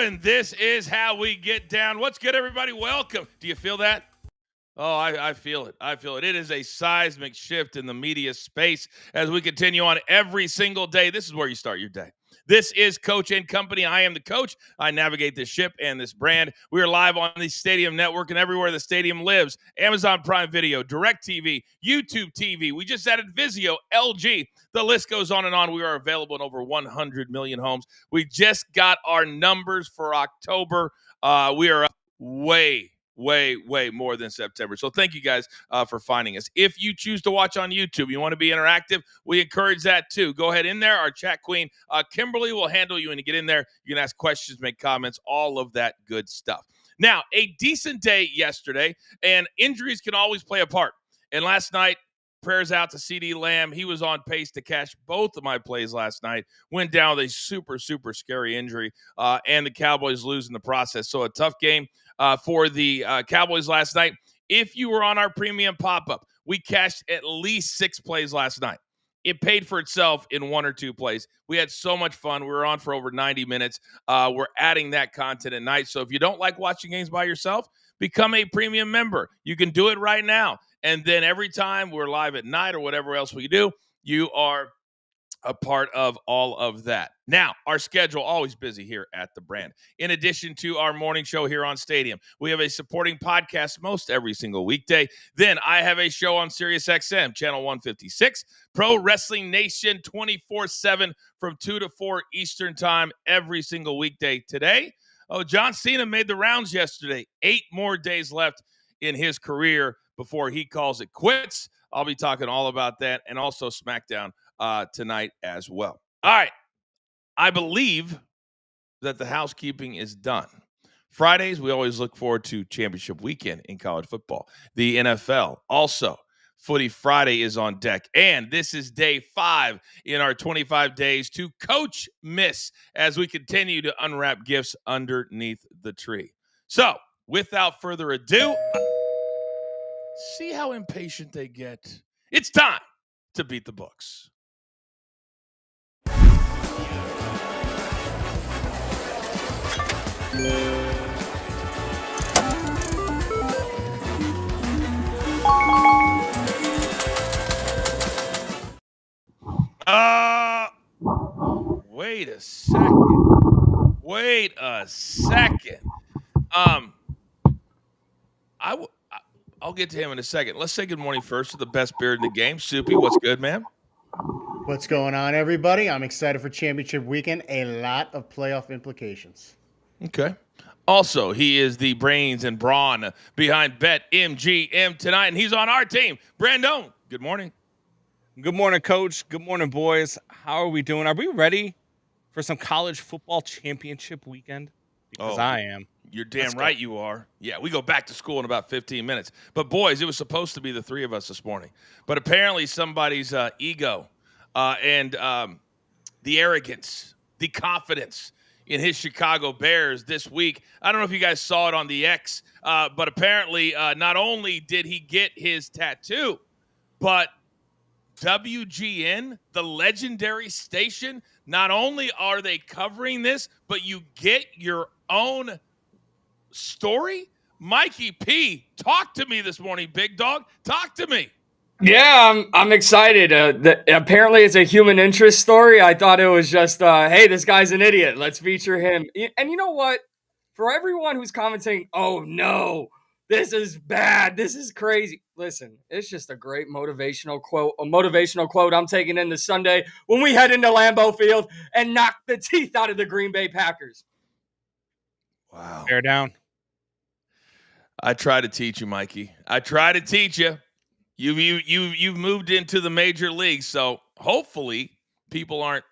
and this is how we get down. What's good, everybody? Welcome. Do you feel that? Oh, I feel it. I feel it. It is a seismic shift in the media space as we continue on every single day. This is where you start your day. This is Coach and Company. I am the coach. I navigate this ship and this brand. We are live on the Stadium Network and everywhere the stadium lives. Amazon Prime Video, DirecTV, YouTube TV. We just added Vizio, LG. The list goes on and on. We are available in over 100 million homes. We just got our numbers for October. We are up way more than September. So thank you guys for finding us. If you choose to watch on YouTube, you want to be interactive, we encourage that too. Go ahead in there. Our chat queen, Kimberly, will handle you when you get in there. You can ask questions, make comments, all of that good stuff. Now, a decent day yesterday, and injuries can always play a part. And last night, prayers out to CeeDee Lamb. He was on pace to catch both of my plays last night. Went down with a super scary injury, and the Cowboys lose in the process. So a tough game for the Cowboys last night. If you were on our premium pop-up, we cashed at least 6 plays last night. It paid for itself in 1 or 2 plays. We had so much fun. We were on for over 90 minutes. We're adding that content at night. So if you don't like watching games by yourself, become a premium member. You can do it right now. And then every time we're live at night or whatever else we do, you are a part of all of that. Now, our schedule always busy here at the brand. In addition to our morning show here on Stadium, we have a supporting podcast most every single weekday. Then I have a show on SiriusXM, channel 156, Pro Wrestling Nation 24/7 from 2 to 4 Eastern time every single weekday. Today, John Cena made the rounds yesterday. 8 more days left in his career before he calls it quits. I'll be talking all about that and also SmackDown tonight as well. All right. I believe that the housekeeping is done. Fridays, we always look forward to championship weekend in college football. The NFL also. Footy Friday is on deck. And this is day 5 in our 25 days to Coach Miss as we continue to unwrap gifts underneath the tree. So, without further ado, see how impatient they get. It's time to beat the books. Wait a second. I'll get to him in a second. Let's say good morning first to the best beard in the game. Soupy, what's good, man? What's going on, everybody? I'm excited for championship weekend. A lot of playoff implications. Okay. Also, he is the brains and brawn behind BetMGM tonight, and he's on our team. Brandon, good morning. Good morning, Coach. Good morning, boys. How are we doing? Are we ready for some college football championship weekend? Because I am. You're damn right you are. Yeah, we go back to school in about 15 minutes. But, boys, it was supposed to be the 3 of us this morning. But apparently somebody's ego and the arrogance, the confidence in his Chicago Bears this week. I don't know if you guys saw it on the X, but apparently not only did he get his tattoo, but WGN, the legendary station, not only are they covering this, but you get your own story. Mikey P, talk to me this morning, big dog. Talk to me. Yeah, I'm excited. Apparently, it's a human interest story. I thought it was just, hey, this guy's an idiot. Let's feature him. And you know what? For everyone who's commenting, oh, no, this is bad. This is crazy. Listen, it's just a great motivational quote I'm taking into Sunday when we head into Lambeau Field and knock the teeth out of the Green Bay Packers. Wow. Bear down. I try to teach you, Mikey. I try to teach you. You've moved into the major leagues, so hopefully people aren't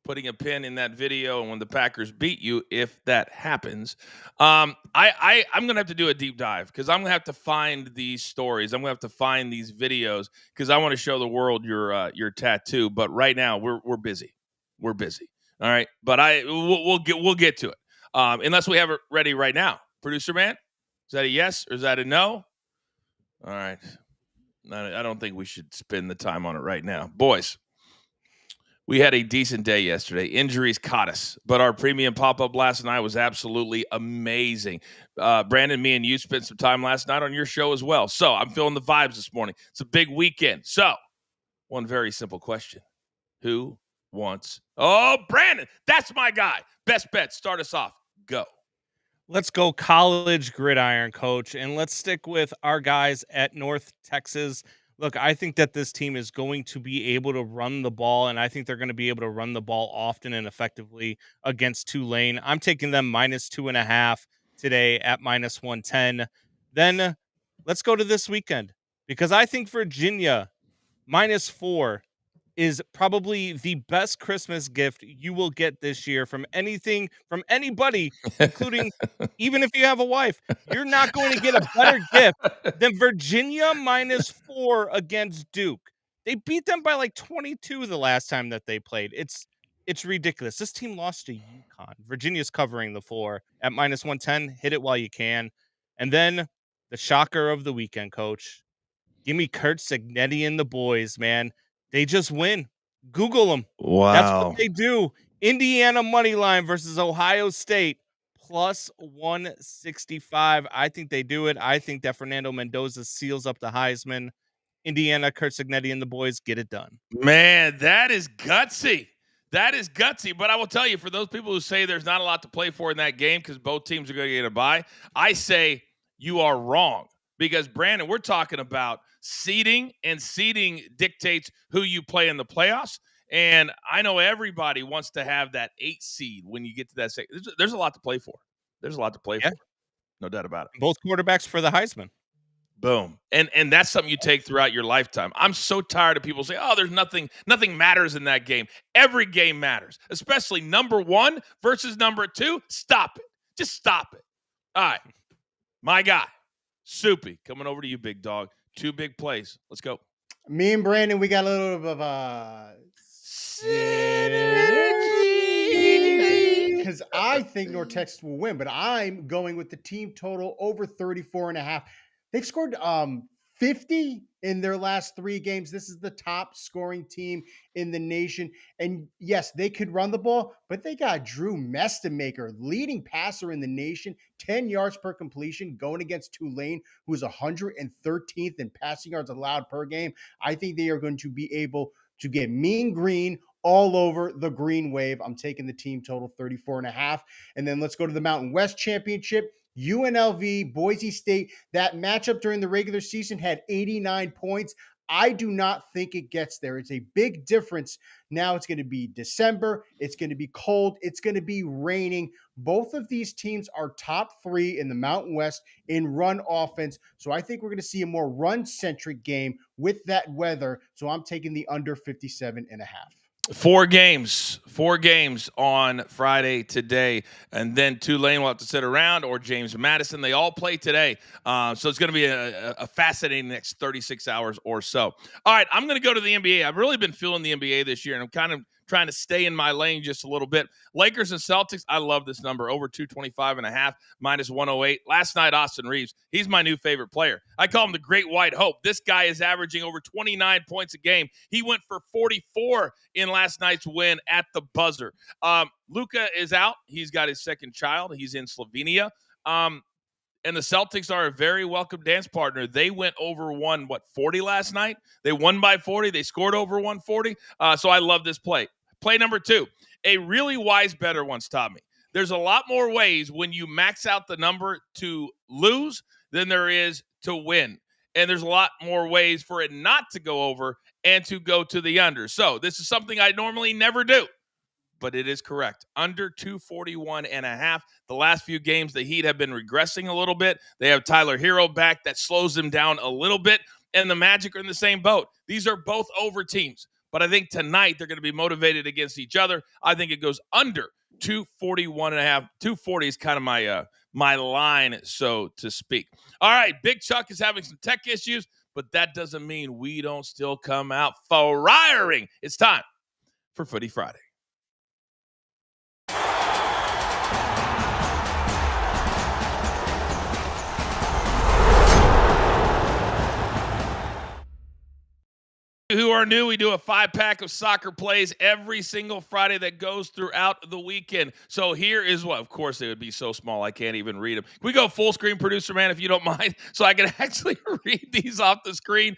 putting a pin in that video and when the Packers beat you, if that happens. I'm going to have to do a deep dive because I'm going to have to find these stories. I'm going to have to find these videos because I want to show the world your tattoo. But right now we're busy. We're busy. All right. But we'll get to it. Unless we have it ready right now. Producer man, is that a yes or is that a no? All right. I don't think we should spend the time on it right now. Boys, We had a decent day yesterday. Injuries caught us, but our premium pop-up last night was absolutely amazing. Brandon, me and you spent some time last night on your show as well. So I'm feeling the vibes this morning. It's a big weekend. So one very simple question. Who wants? Oh, Brandon, that's my guy. Best bet. Start us off. Go. Let's go college gridiron, coach, and let's stick with our guys at North Texas. Look, I think that this team is going to be able to run the ball, and I think they're going to be able to run the ball often and effectively against Tulane. I'm taking them -2.5 today at -110. Then let's go to this weekend because I think Virginia -4 is probably the best Christmas gift you will get this year from anybody, including even if you have a wife. You're not going to get a better gift than Virginia -4 against Duke. They beat them by like 22 the last time that they played. It's ridiculous. This team lost to UConn. Virginia's covering the floor at -110. Hit it while you can. And then the shocker of the weekend, coach. Give me Kurt Cignetti and the boys, man. They just win. Google them. Wow. That's what they do. Indiana money line versus Ohio State +165. I think they do it. I think that Fernando Mendoza seals up the Heisman. Indiana, Kurt Cignetti and the boys get it done. Man, that is gutsy. That is gutsy. But I will tell you, for those people who say there's not a lot to play for in that game because both teams are going to get a bye, I say you are wrong. Because, Brandon, we're talking about seeding, and seeding dictates who you play in the playoffs. And I know everybody wants to have that 8 seed when you get to that second. There's a lot to play for. There's a lot to play for. No doubt about it. Both quarterbacks for the Heisman. Boom. And that's something you take throughout your lifetime. I'm so tired of people saying, oh, there's nothing matters in that game. Every game matters, especially number 1 versus number 2. Stop it. Just stop it. All right. My guy. Soupy, coming over to you, big dog. 2 big plays. Let's go. Me and Brandon, we got a little bit of synergy because I think North Texas will win, but I'm going with the team total over 34.5. They've scored 50 in their last 3 games. This is the top scoring team in the nation. And yes, they could run the ball, but they got Drew Mestemaker, leading passer in the nation, 10 yards per completion, going against Tulane, who's 113th in passing yards allowed per game. I think they are going to be able to get mean green all over the green wave. I'm taking the team total 34.5. And then let's go to the Mountain West Championship. UNLV, Boise State, that matchup during the regular season had 89 points. I do not think it gets there. It's a big difference. Now it's going to be December. It's going to be cold. It's going to be raining. Both of these teams are top 3 in the Mountain West in run offense. So I think we're going to see a more run-centric game with that weather. So I'm taking the under 57.5. 4 games on Friday today, and then Tulane will have to sit around, or James Madison. They all play today, so it's going to be a fascinating next 36 hours or so. All right, I'm going to go to the NBA. I've really been feeling the NBA this year, and I'm kind of trying to stay in my lane just a little bit. Lakers and Celtics, I love this number, over 225.5, -108. Last night, Austin Reeves, he's my new favorite player. I call him the Great White Hope. This guy is averaging over 29 points a game. He went for 44 in last night's win at the buzzer. Luka is out. He's got his second child. He's in Slovenia. And the Celtics are a very welcome dance partner. They went over 40 last night? They won by 40. They scored over 140. So I love this play. Play number 2. A really wise bettor once taught me. There's a lot more ways when you max out the number to lose than there is to win. And there's a lot more ways for it not to go over and to go to the under. So this is something I normally never do, but it is correct. Under 241.5. The last few games, the Heat have been regressing a little bit. They have Tyler Hero back. That slows them down a little bit. And the Magic are in the same boat. These are both over teams. But I think tonight they're going to be motivated against each other. I think it goes under 241.5. 240 is kind of my line, so to speak. All right, Big Chuck is having some tech issues, but that doesn't mean we don't still come out firing. It's time for Footy Friday. who are new, we do a 5-pack of soccer plays every single Friday that goes throughout the weekend. So here is what, of course, they would be so small I can't even read them. Can we go full screen, producer man, if you don't mind, so I can actually read these off the screen?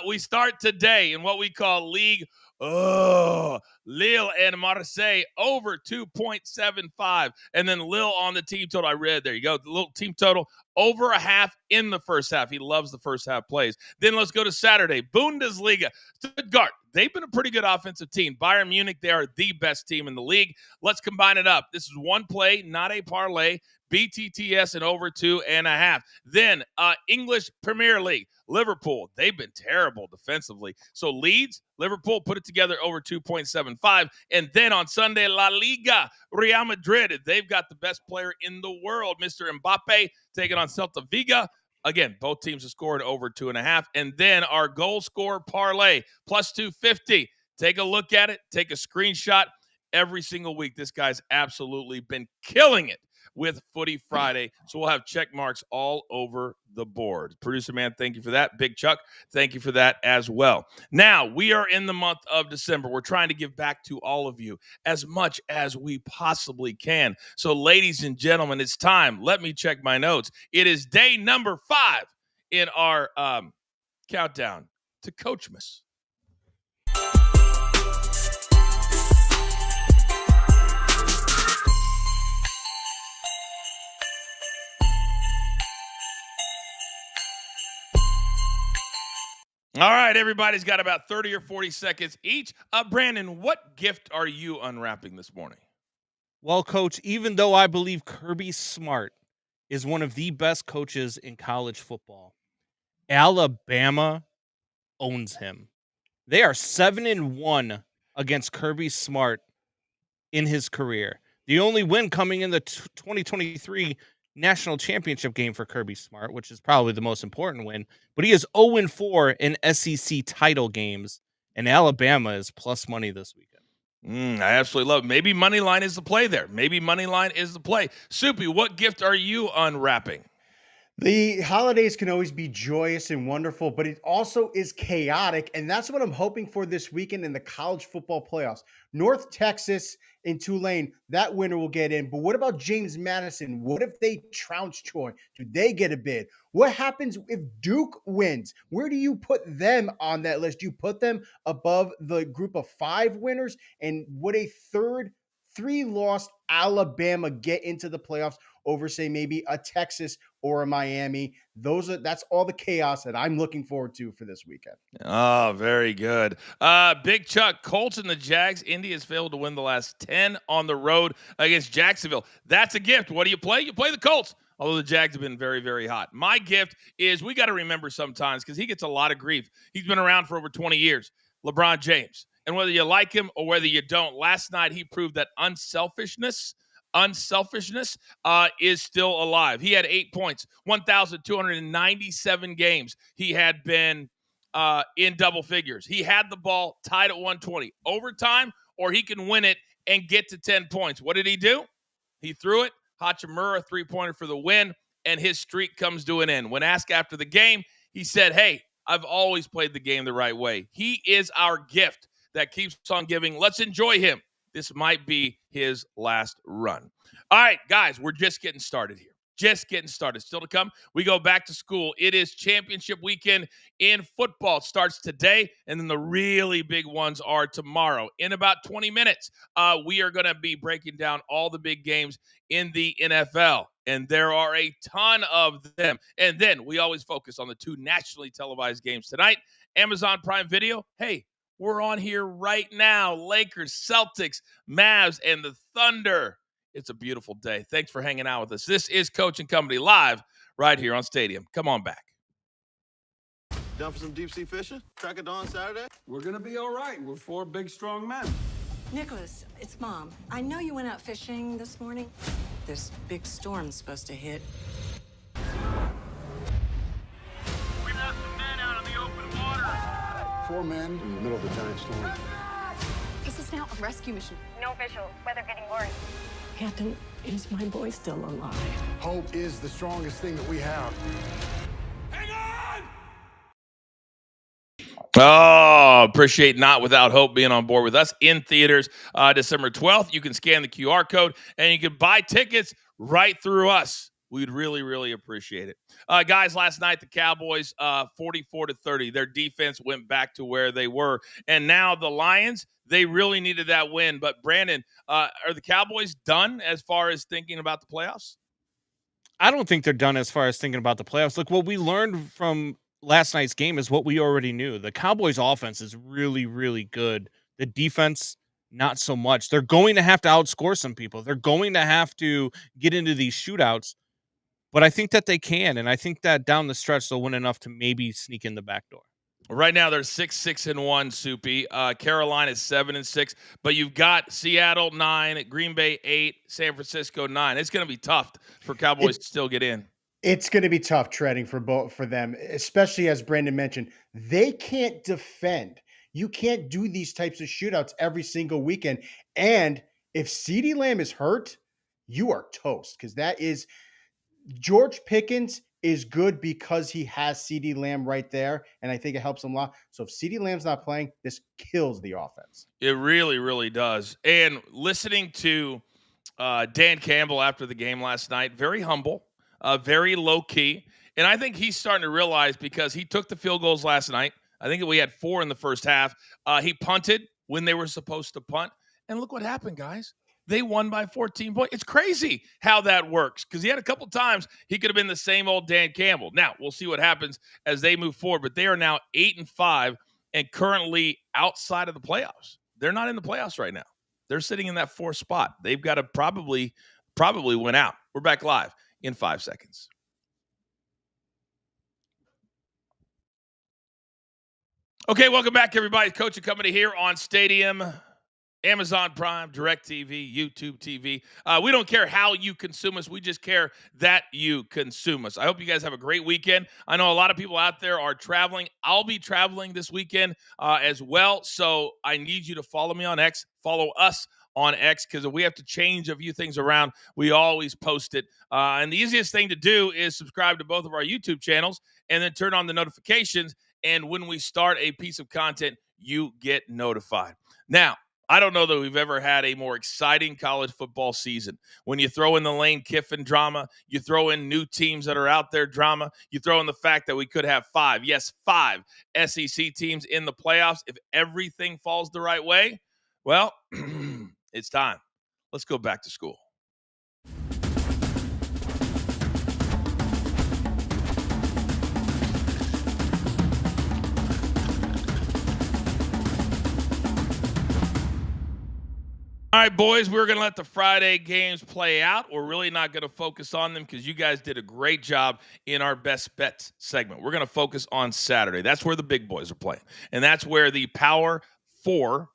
We start today in what we call League Lille and Marseille over 2.75. And then Lille on the team total. I read, there you go, the little team total over a half in the first half. He loves the first half plays. Then let's go to Saturday. Bundesliga. Stuttgart. They've been a pretty good offensive team. Bayern Munich, they are the best team in the league. Let's combine it up. This is one play, not a parlay. BTTS and over 2.5. Then English Premier League. Liverpool, they've been terrible defensively. So Leeds, Liverpool, put it together over 2.75. And then on Sunday, La Liga, Real Madrid, they've got the best player in the world, Mr. Mbappe, taking on Celta Vigo. Again, both teams have scored over 2.5. And then our goal scorer parlay, plus 250. Take a look at it. Take a screenshot. Every single week, this guy's absolutely been killing it with Footy Friday. So we'll have check marks all over the board. Producer man, thank you for that. Big Chuck, thank you for that as well. Now, we are in the month of December. We're trying to give back to all of you as much as we possibly can. So, ladies and gentlemen, it's time. Let me check my notes. It is day number 5 in our countdown to Coachman. All right, everybody's got about 30 or 40 seconds each. Brandon, what gift are you unwrapping this morning? Well, Coach, even though I believe Kirby Smart is one of the best coaches in college football, Alabama owns him. They are 7-1 against Kirby Smart in his career. The only win coming in the 2023 national championship game for Kirby Smart, which is probably the most important win, but he is 0-4 in SEC title games, and Alabama is plus money this weekend. I absolutely love it. Maybe money line is the play there. Maybe money line is the play. Soupy, what gift are you unwrapping? The holidays can always be joyous and wonderful, but it also is chaotic, and that's what I'm hoping for this weekend in the college football playoffs. North Texas and Tulane, that winner will get in, but what about James Madison? What if they trounce Troy? Do they get a bid? What happens if Duke wins? Where do you put them on that list? Do you put them above the group of 5 winners? And would a third 3-loss Alabama get into the playoffs over, say, maybe a Texas or a Miami? That's all the chaos that I'm looking forward to for this weekend. Oh, very good. Big Chuck, Colts and the Jags. Indy has failed to win the last 10 on the road against Jacksonville. That's a gift. What do you play? You play the Colts. Although the Jags have been very, very hot. My gift is, we got to remember sometimes, because he gets a lot of grief. He's been around for over 20 years. LeBron James. And whether you like him or whether you don't, last night he proved that unselfishness is still alive. He had 8 points, 1,297 games. He had been in double figures. He had the ball tied at 120. Overtime, or he can win it and get to 10 points. What did he do? He threw it. Hachimura, 3-pointer for the win, and his streak comes to an end. When asked after the game, he said, hey, I've always played the game the right way. He is our gift that keeps on giving. Let's enjoy him. This might be his last run. All right, guys, we're just getting started here. Just getting started. Still to come, we go back to school. It is championship weekend in football. It starts today, and then the really big ones are tomorrow. In about 20 minutes, we are going to be breaking down all the big games in the NFL, and there are a ton of them. And then we always focus on the 2 nationally televised games tonight. Amazon Prime Video, hey, we're on here right now. Lakers, Celtics, Mavs, and the Thunder. It's a beautiful day. Thanks for hanging out with us. This is Coach and Company live right here on Stadium. Come on back. Down for some deep sea fishing? Crack of dawn Saturday? We're gonna be all right. We're 4 big, strong men. Nicholas, it's Mom. I know you went out fishing this morning. This big storm's supposed to hit. We got some men out in the open water. 4 men in the middle of a giant storm. This is now a rescue mission. No visual. Weather getting worse. Captain, is my boy still alive? Hope is the strongest thing that we have. Hang on! Oh, appreciate Not Without Hope being on board with us in theaters December 12th. You can scan the QR code and you can buy tickets right through us. We'd really, really appreciate it. Guys, last night the Cowboys 44-30. Their defense went back to where they were. And now the Lions, they really needed that win. But Brandon, are the Cowboys done as far as thinking about the playoffs? I don't think they're done as far as thinking about the playoffs. Look, what we learned from last night's game is what we already knew. The Cowboys offense is really, really good. The defense, not so much. They're going to have to outscore some people. They're going to have to get into these shootouts, but I think that they can. And I think that down the stretch, they'll win enough to maybe sneak in the back door. Right now, they're 6-6-1, Soupy. Carolina is 7-6, but you've got Seattle 9, Green Bay 8, San Francisco 9. It's going to be tough for Cowboys to still get in. It's going to be tough treading for them, especially as Brandon mentioned. They can't defend. You can't do these types of shootouts every single weekend. And if CeeDee Lamb is hurt, you are toast, because that is George Pickens is good because he has CeeDee Lamb right there, and I think it helps him a lot. So if CeeDee Lamb's not playing, this kills the offense. It really, really does. And listening to Dan Campbell after the game last night, very humble, very low key. And I think he's starting to realize, because he took the field goals last night. I think we had 4 in the first half. He punted when they were supposed to punt. And look what happened, guys. They won by 14 points. It's crazy how that works, because he had a couple times he could have been the same old Dan Campbell. Now, we'll see what happens as they move forward. But they are now 8-5 and currently outside of the playoffs. They're not in the playoffs right now. They're sitting in that 4th spot. They've got to probably win out. We're back live in 5 seconds. Okay, welcome back, everybody. Coach and Company here on Stadium, Amazon Prime, DirecTV, YouTube TV. We don't care how you consume us. We just care that you consume us. I hope you guys have a great weekend. I know a lot of people out there are traveling. I'll be traveling this weekend as well. So I need you to follow me on X. Follow us on X, because if we have to change a few things around, we always post it. And the easiest thing to do is subscribe to both of our YouTube channels and then turn on the notifications. And when we start a piece of content, you get notified. Now, I don't know that we've ever had a more exciting college football season. When you throw in the Lane Kiffin drama, you throw in new teams that are out there drama, you throw in the fact that we could have 5 SEC teams in the playoffs if everything falls the right way. Well, it's time. Let's go back to school. All right, boys, we're going to let the Friday games play out. We're really not going to focus on them, because you guys did a great job in our best bets segment. We're going to focus on Saturday. That's where the big boys are playing. And that's where the Power 4,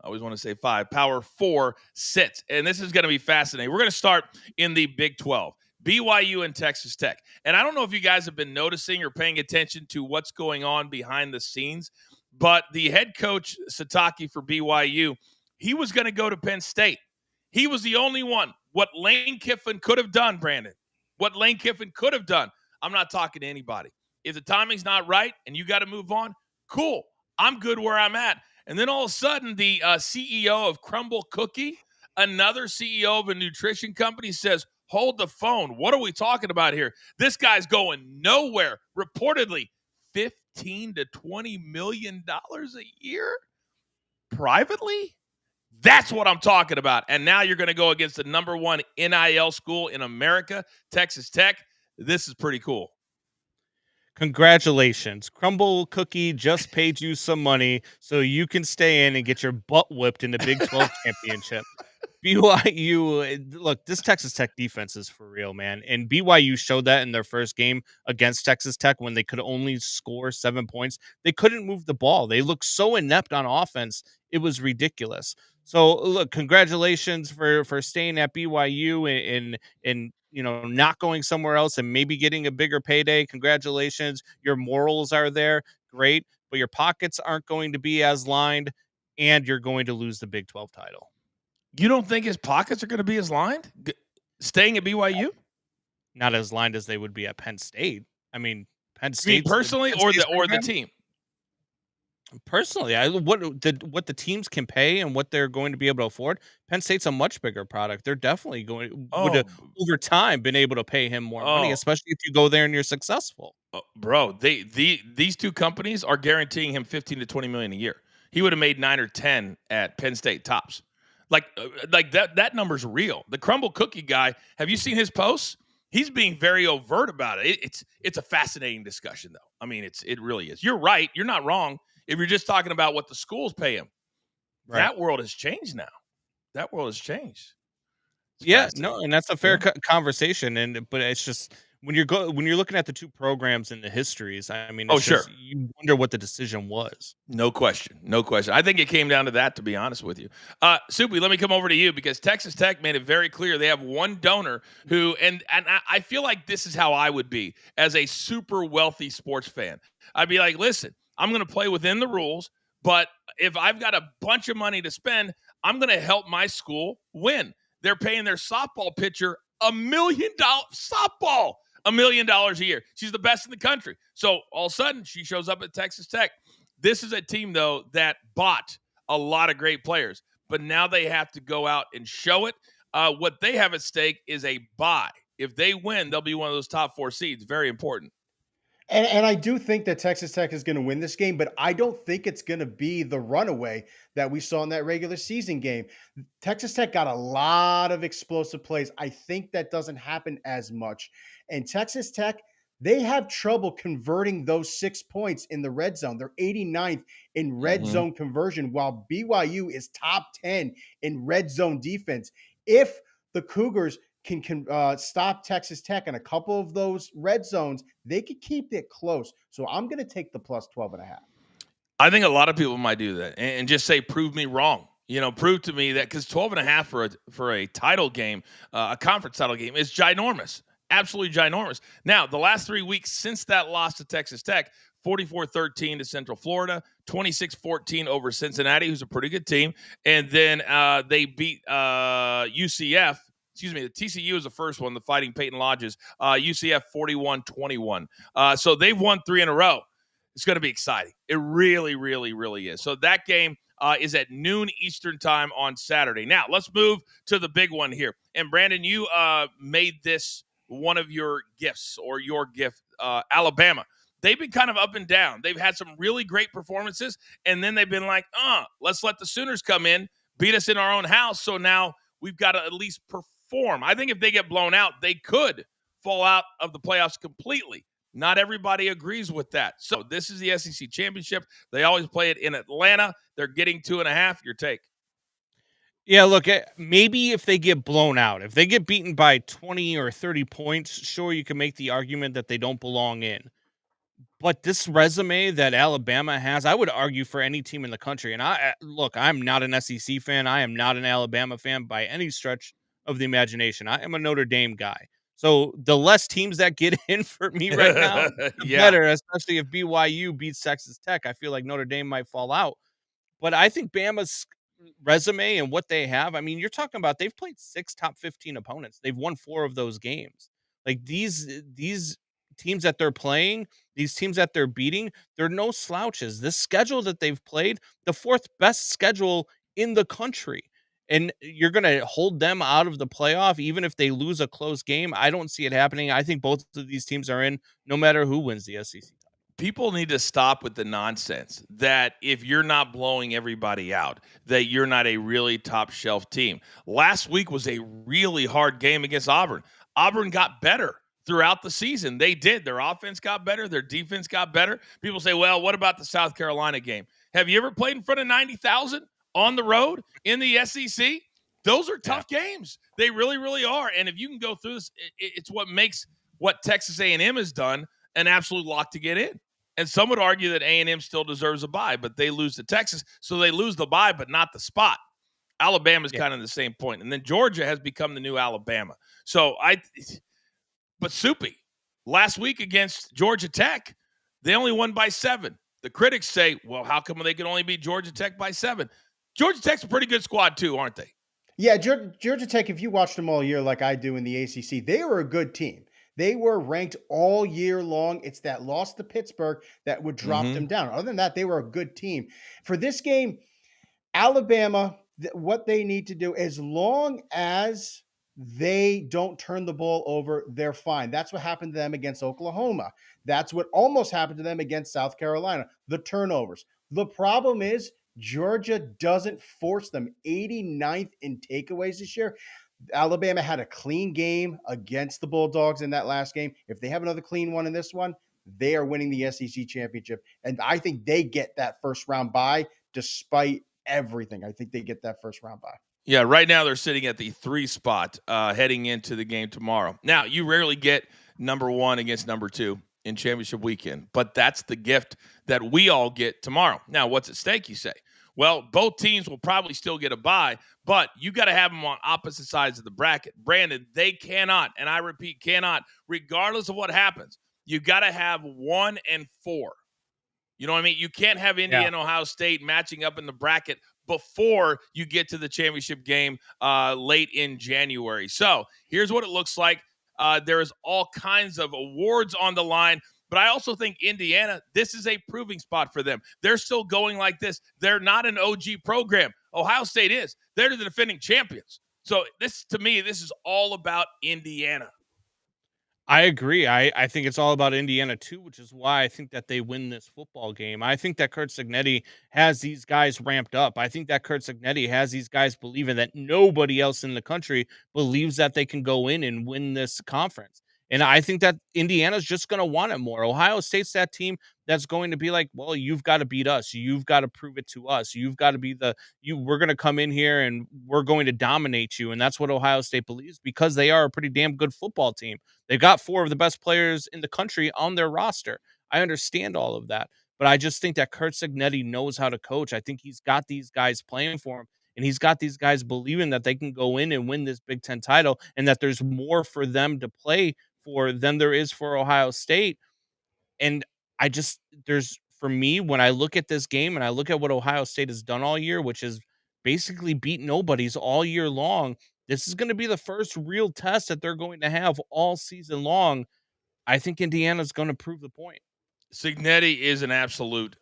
I always want to say 5, Power 4 sits. And this is going to be fascinating. We're going to start in the Big 12. BYU and Texas Tech. And I don't know if you guys have been noticing or paying attention to what's going on behind the scenes, but the head coach, Sataki, for BYU, he was going to go to Penn State. He was the only one. What Lane Kiffin could have done, Brandon, what Lane Kiffin could have done, I'm not talking to anybody. If the timing's not right and you got to move on, cool. I'm good where I'm at. And then all of a sudden, the CEO of Crumble Cookie, another CEO of a nutrition company, says, hold the phone. What are we talking about here? This guy's going nowhere. Reportedly, $15 to $20 million a year privately? That's what I'm talking about. And now you're going to go against the number 1 NIL school in America, Texas Tech. This is pretty cool. Congratulations. Crumble Cookie just paid you some money so you can stay in and get your butt whipped in the Big 12 championship. BYU, look, this Texas Tech defense is for real, man. And BYU showed that in their first game against Texas Tech when they could only score 7 points. They couldn't move the ball. They looked so inept on offense. It was ridiculous. So, look, congratulations for staying at BYU and not going somewhere else and maybe getting a bigger payday. Congratulations. Your morals are there. Great. But your pockets aren't going to be as lined, and you're going to lose the Big 12 title. You don't think his pockets are going to be as lined staying at BYU? Not as lined as they would be at Penn State. I mean, Penn State personally, or the team? Personally, what the teams can pay and what they're going to be able to afford. Penn State's a much bigger product. They're definitely would have Oh, over time been able to pay him more money, oh, especially if you go there and you're successful. bro, these two companies are guaranteeing him 15 to 20 million a year. He would have made 9 or 10 at Penn State tops. Like that number's real. The crumble cookie guy, have you seen his posts? He's being very overt about it. It's a fascinating discussion though. I mean, it really is. You're right. You're not wrong. If you're just talking about what the schools pay him, Right. that world has changed now. That world has changed. It's Yeah, fascinating. no, and that's a fair Yeah. conversation, but it's just when you're looking at the two programs and the histories, I mean, Oh, it's sure. just you wonder what the decision was. No question. No question. I think it came down to that, to be honest with you. Soupy, let me come over to you because Texas Tech made it very clear they have one donor who, and I feel like this is how I would be as a super wealthy sports fan. I'd be like, listen, I'm going to play within the rules, but if I've got a bunch of money to spend, I'm going to help my school win. They're paying their softball pitcher $1 million softball. $1 million a year. She's the best in the country. So all of a sudden, she shows up at Texas Tech. This is a team, though, that bought a lot of great players, but now they have to go out and show it. What they have at stake is a bye. If they win, they'll be one of those top 4 seeds. Very important. And I do think that Texas Tech is going to win this game, but I don't think it's going to be the runaway that we saw in that regular season game. Texas Tech got a lot of explosive plays. I think that doesn't happen as much. And Texas Tech, they have trouble converting those 6 points in the red zone. They're 89th in red zone conversion, while BYU is top 10 in red zone defense. If the Cougars can stop Texas Tech in a couple of those red zones, they could keep it close. So I'm going to take the plus 12.5. I think a lot of people might do that and just say, prove me wrong. Prove to me that, because 12.5 for a title game, a conference title game, is ginormous. Absolutely ginormous. Now, the last 3 weeks since that loss to Texas Tech, 44-13 to Central Florida, 26-14 over Cincinnati, who's a pretty good team. And then they beat UCF. Excuse me, the TCU is the first one, the Fighting Peyton Lodges. UCF 41-21. So they've won 3 in a row. It's going to be exciting. It really, really, really is. So that game is at noon Eastern time on Saturday. Now, let's move to the big one here. And, Brandon, you made this one of your gifts or your gift, Alabama. They've been kind of up and down. They've had some really great performances, and then they've been like, let's let the Sooners come in, beat us in our own house, so now we've got to at least perform. I think if they get blown out, they could fall out of the playoffs completely. Not everybody agrees with that. So this is the SEC Championship. They always play it in Atlanta. They're getting 2.5. Your take? Yeah, look, maybe if they get blown out, if they get beaten by 20 or 30 points, sure, you can make the argument that they don't belong in. But this resume that Alabama has, I would argue for any team in the country. And look, I'm not an SEC fan. I am not an Alabama fan by any stretch of the imagination. I am a Notre Dame guy. So the less teams that get in for me right now, the better, especially if BYU beats Texas Tech. I feel like Notre Dame might fall out. But I think Bama's resume and what they have, I mean, you're talking about they've played 6 top 15 opponents. They've won 4 of those games. Like these teams that they're playing, these teams that they're beating, they're no slouches. This schedule that they've played, the 4th best schedule in the country. And you're going to hold them out of the playoff even if they lose a close game. I don't see it happening. I think both of these teams are in no matter who wins the SEC. People need to stop with the nonsense that if you're not blowing everybody out, that you're not a really top shelf team. Last week was a really hard game against Auburn. Auburn got better throughout the season. They did. Their offense got better. Their defense got better. People say, well, what about the South Carolina game? Have you ever played in front of 90,000 on the road in the SEC? Those are tough games. They really, really are. And if you can go through this, it's what makes what Texas A&M has done an absolute lock to get in. And some would argue that A&M still deserves a bye, but they lose to Texas, so they lose the bye, but not the spot. Alabama's kind of the same point. And then Georgia has become the new Alabama. But Soupy, last week against Georgia Tech, they only won by 7. The critics say, well, how come they can only beat Georgia Tech by 7? Georgia Tech's a pretty good squad too, aren't they? Yeah, Georgia Tech, if you watched them all year like I do in the ACC, they were a good team. They were ranked all year long. It's that loss to Pittsburgh that would drop them down. Other than that, they were a good team. For this game, Alabama, what they need to do, as long as they don't turn the ball over, they're fine. That's what happened to them against Oklahoma. That's what almost happened to them against South Carolina, the turnovers. The problem is Georgia doesn't force them. 89th in takeaways this year. Alabama had a clean game against the Bulldogs in that last game. If they have another clean one in this one, they are winning the SEC championship. And I think they get that first round bye despite everything. I think they get that first round bye. Yeah, right now they're sitting at the 3 spot heading into the game tomorrow. Now, you rarely get number 1 against number 2 in championship weekend, but that's the gift that we all get tomorrow. Now, what's at stake, you say? Well, both teams will probably still get a bye, but you got to have them on opposite sides of the bracket. Brandon, they cannot, and I repeat, cannot, regardless of what happens, you got to have 1 and 4. You know what I mean? You can't have Indiana, Ohio State matching up in the bracket before you get to the championship game late in January. So here's what it looks like. There is all kinds of awards on the line, but I also think Indiana, this is a proving spot for them. They're still going like this. They're not an OG program. Ohio State is. They're the defending champions. So this, to me, this is all about Indiana. I agree. I think it's all about Indiana too, which is why I think that they win this football game. I think that Kurt Cignetti has these guys ramped up. I think that Kurt Cignetti has these guys believing that nobody else in the country believes that they can go in and win this conference. And I think that Indiana's just going to want it more. Ohio State's that team that's going to be like, well, you've got to beat us. You've got to prove it to us. You've got to be we're going to come in here and we're going to dominate you. And that's what Ohio State believes because they are a pretty damn good football team. They've got 4 of the best players in the country on their roster. I understand all of that, but I just think that Kurt Cignetti knows how to coach. I think he's got these guys playing for him. And he's got these guys believing that they can go in and win this Big Ten title and that there's more for them to play for than there is for Ohio State. And for me, when I look at this game and I look at what Ohio State has done all year, which is basically beat nobodies all year long, this is going to be the first real test that they're going to have all season long. I think Indiana's going to prove the point. Cignetti is an absolute,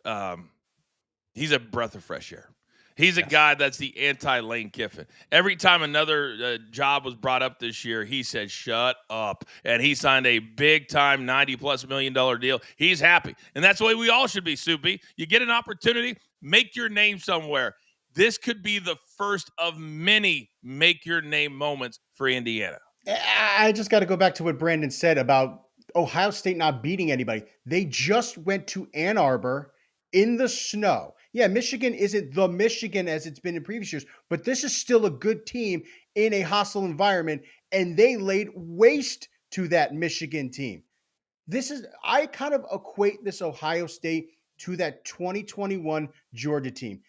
he's a breath of fresh air. He's a guy that's the anti-Lane Kiffin. Every time another job was brought up this year, he said, shut up. And he signed a big-time $90+ million deal. He's happy. And that's the way we all should be, Soupy. You get an opportunity, make your name somewhere. This could be the first of many make-your-name moments for Indiana. I just got to go back to what Brandon said about Ohio State not beating anybody. They just went to Ann Arbor in the snow. Yeah, Michigan isn't the Michigan as it's been in previous years, but this is still a good team in a hostile environment, and they laid waste to that Michigan team. I kind of equate this Ohio State to that 2021 Georgia team.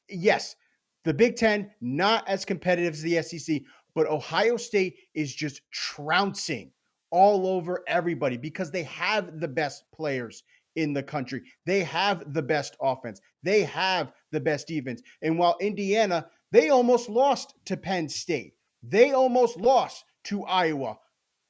Yes, the Big Ten, not as competitive as the SEC, but Ohio State is just trouncing all over everybody because they have the best players in the country. They have the best offense. They have the best defense. And while Indiana, they almost lost to Penn State. They almost lost to Iowa.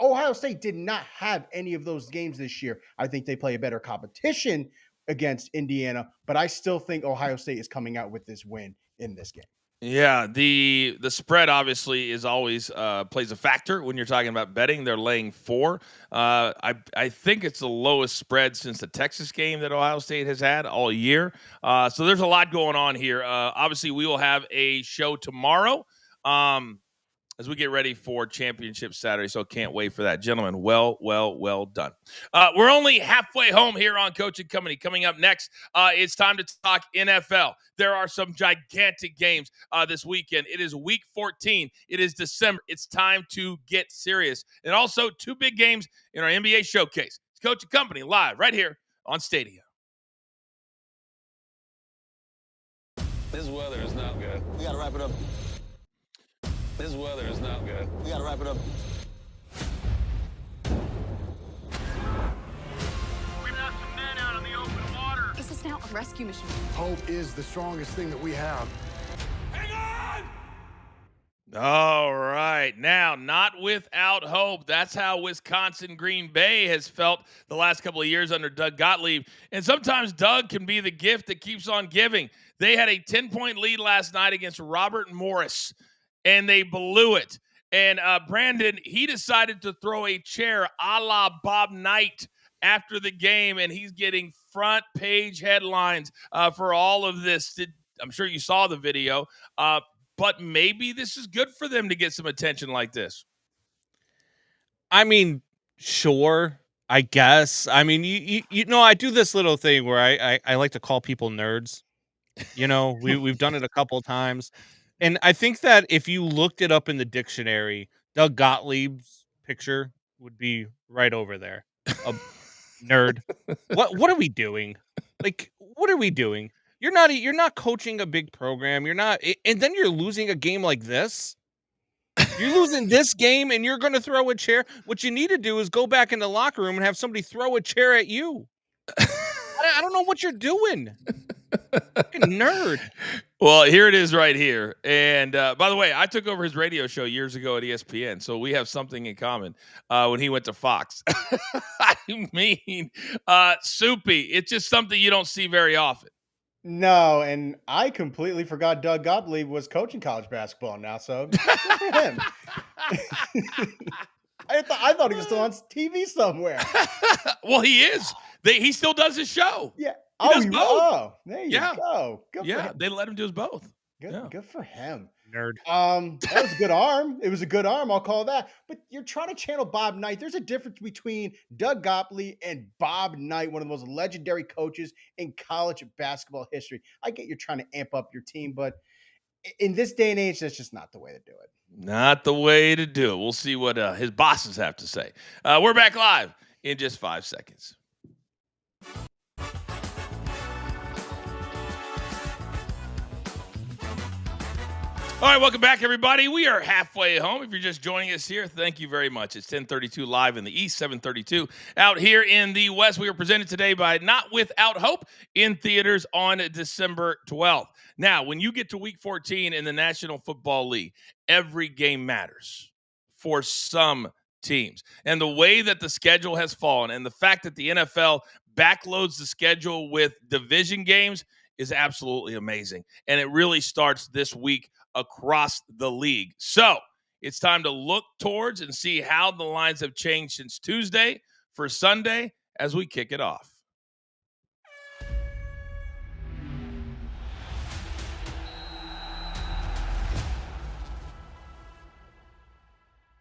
Ohio State did not have any of those games this year. I think they play a better competition against Indiana, but I still think Ohio State is coming out with this win in this game. Yeah, the spread obviously is always plays a factor when you're talking about betting. They're laying 4. I think it's the lowest spread since the Texas game that Ohio State has had all year. So there's a lot going on here. Obviously, we will have a show tomorrow as we get ready for Championship Saturday. So can't wait for that. Gentlemen, well done. We're only halfway home here on Coaching Company. Coming up next, it's time to talk NFL. There are some gigantic games this weekend. It is week 14. It is December. It's time to get serious. And also 2 big games in our NBA showcase. It's Coaching Company live right here on Stadia. This weather is not good. We gotta wrap it up. This weather is not good. We gotta wrap it up. We've got some men out in the open water. This is now a rescue mission. Hope is the strongest thing that we have. Hang on! All right. Now, not without hope. That's how Wisconsin Green Bay has felt the last couple of years under Doug Gottlieb. And sometimes Doug can be the gift that keeps on giving. They had a 10-point lead last night against Robert Morris, and they blew it. And Brandon, he decided to throw a chair a la Bob Knight after the game, and he's getting front page headlines for all of this. I'm sure you saw the video. But maybe this is good for them to get some attention like this. I mean, sure, I guess. I mean, you know, I do this little thing where I like to call people nerds. You know, we've done it a couple times. And I think that if you looked it up in the dictionary, Doug Gottlieb's picture would be right over there. A nerd. What are we doing? Like, what are we doing? You're not coaching a big program. You're not, and then you're losing a game like this. You're losing this game, and you're going to throw a chair. What you need to do is go back in the locker room and have somebody throw a chair at you. I don't know what you're doing. Fucking nerd. Well, here it is right here. And by the way, I took over his radio show years ago at ESPN, so we have something in common when he went to Fox. I mean, Soupy, it's just something you don't see very often. No, and I completely forgot Doug Gottlieb was coaching college basketball now, so good for him. I thought he was still on TV somewhere. Well, he is. He still does his show. Yeah. He does both. Oh, there you go. Good for him. They let him do both. Good for him. Nerd. That was a good arm. It was a good arm, I'll call that. But you're trying to channel Bob Knight. There's a difference between Doug Gottlieb and Bob Knight, one of the most legendary coaches in college basketball history. I get you're trying to amp up your team, but in this day and age, that's just not the way to do it. Not the way to do it. We'll see what his bosses have to say. We're back live in just 5 seconds. All right, welcome back, everybody. We are halfway home. If you're just joining us here, thank you very much. It's 10:32 live in the East, 7:32 out here in the West. We are presented today by Not Without Hope in theaters on December 12th. Now, when you get to Week 14 in the National Football League, every game matters for some teams. And the way that the schedule has fallen and the fact that the NFL backloads the schedule with division games is absolutely amazing. And it really starts this week across the league. So it's time to look towards and see how the lines have changed since Tuesday for Sunday as we kick it off.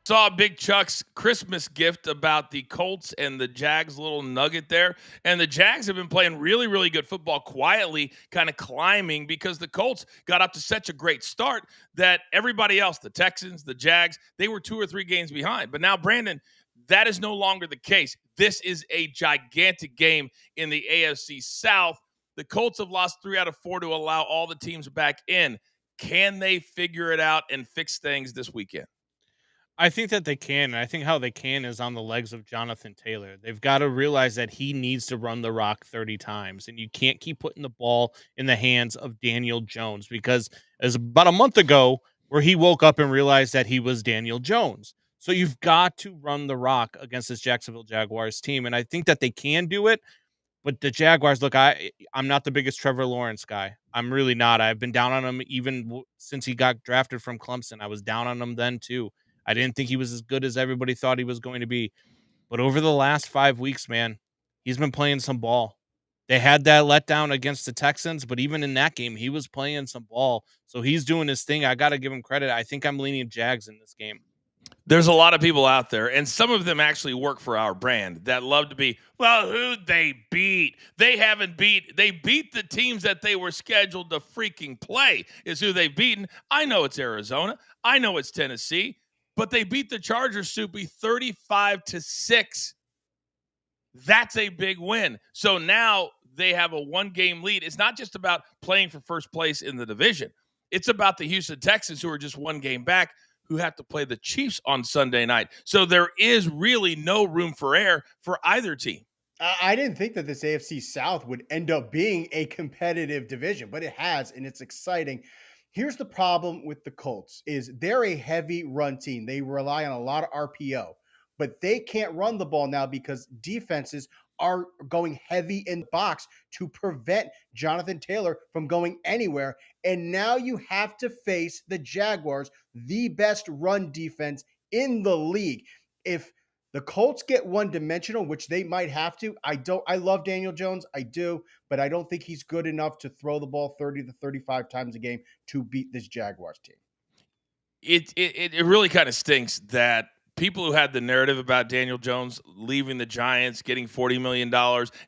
Saw Big Chuck's Christmas gift about the Colts and the Jags, little nugget there. And the Jags have been playing really, really good football quietly, kind of climbing because the Colts got up to such a great start that everybody else, the Texans, the Jags, they were 2 or 3 games behind. But now, Brandon, that is no longer the case. This is a gigantic game in the AFC South. The Colts have lost 3 out of 4 to allow all the teams back in. Can they figure it out and fix things this weekend? I think that they can. And I think how they can is on the legs of Jonathan Taylor. They've got to realize that he needs to run the rock 30 times. And you can't keep putting the ball in the hands of Daniel Jones, because as about a month ago where he woke up and realized that he was Daniel Jones. So you've got to run the rock against this Jacksonville Jaguars team. And I think that they can do it. But the Jaguars, look, I'm not the biggest Trevor Lawrence guy. I'm really not. I've been down on him even since he got drafted from Clemson. I was down on him then too. I didn't think he was as good as everybody thought he was going to be. But over the last 5 weeks, man, he's been playing some ball. They had that letdown against the Texans, but even in that game, he was playing some ball. So he's doing his thing. I got to give him credit. I think I'm leaning Jags in this game. There's a lot of people out there, and some of them actually work for our brand, that love to be, well, who'd they beat? They beat the teams that they were scheduled to freaking play is who they've beaten. I know it's Arizona. I know it's Tennessee. But they beat the Chargers, Soupy, 35-6. That's a big win. So now they have a 1-game lead. It's not just about playing for first place in the division. It's about the Houston Texans, who are just 1 game back, who have to play the Chiefs on Sunday night. So there is really no room for error for either team. I didn't think that this AFC South would end up being a competitive division, but it has, and it's exciting. Here's the problem with the Colts is they're a heavy run team. They rely on a lot of RPO, but they can't run the ball now because defenses are going heavy in the box to prevent Jonathan Taylor from going anywhere. And now you have to face the Jaguars, the best run defense in the league. If the Colts get one-dimensional, which they might have to, I love Daniel Jones, I do, but I don't think he's good enough to throw the ball 30 to 35 times a game to beat this Jaguars team. It really kind of stinks that people who had the narrative about Daniel Jones leaving the Giants, getting $40 million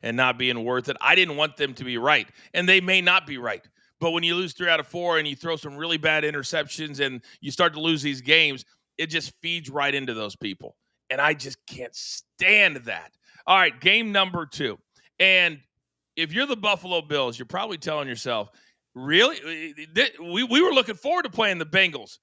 and not being worth it, I didn't want them to be right. And they may not be right. But when you lose 3 out of 4 and you throw some really bad interceptions and you start to lose these games, it just feeds right into those people. And I just can't stand that. All right, game number 2. And if you're the Buffalo Bills, you're probably telling yourself, really? We were looking forward to playing the Bengals